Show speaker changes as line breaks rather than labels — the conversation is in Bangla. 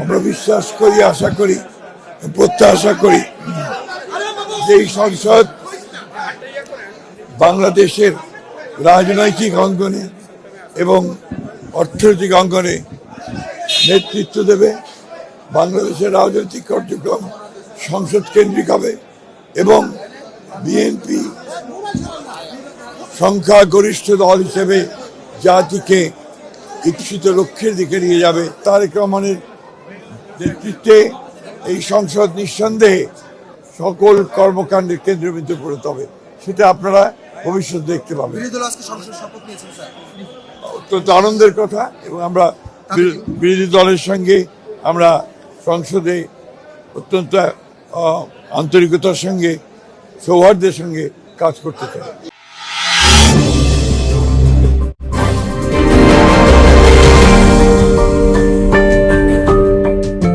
আমরা বিশ্বাস করি, আশা করি, প্রত্যাশা করি যে এই সংসদ বাংলাদেশের রাজনৈতিক অঙ্গনে এবং অর্থনৈতিক অঙ্গনে নেতৃত্ব দেবে। বাংলাদেশের রাজনৈতিক কার্যক্রম সংসদ কেন্দ্রিক হবে এবং বিএনপি সংখ্যাগরিষ্ঠ দল হিসেবে জাতিকে ইচ্ছিত লক্ষ্যের দিকে নিয়ে যাবে। তারেক রহমানের নেতৃত্বে এই সংসদ নিঃসন্দেহে সকল কর্মকাণ্ডের কেন্দ্রবিন্দু পরিণত হবে, সেটা আপনারা ভবিষ্যৎ দেখতে পাবেন। অত্যন্ত আনন্দের কথা এবং আমরা বিরোধী দলের সঙ্গে আমরা সংসদে অত্যন্ত আন্তরিকতার সঙ্গে সৌহার্দ্যের সঙ্গে কাজ করতে চাই।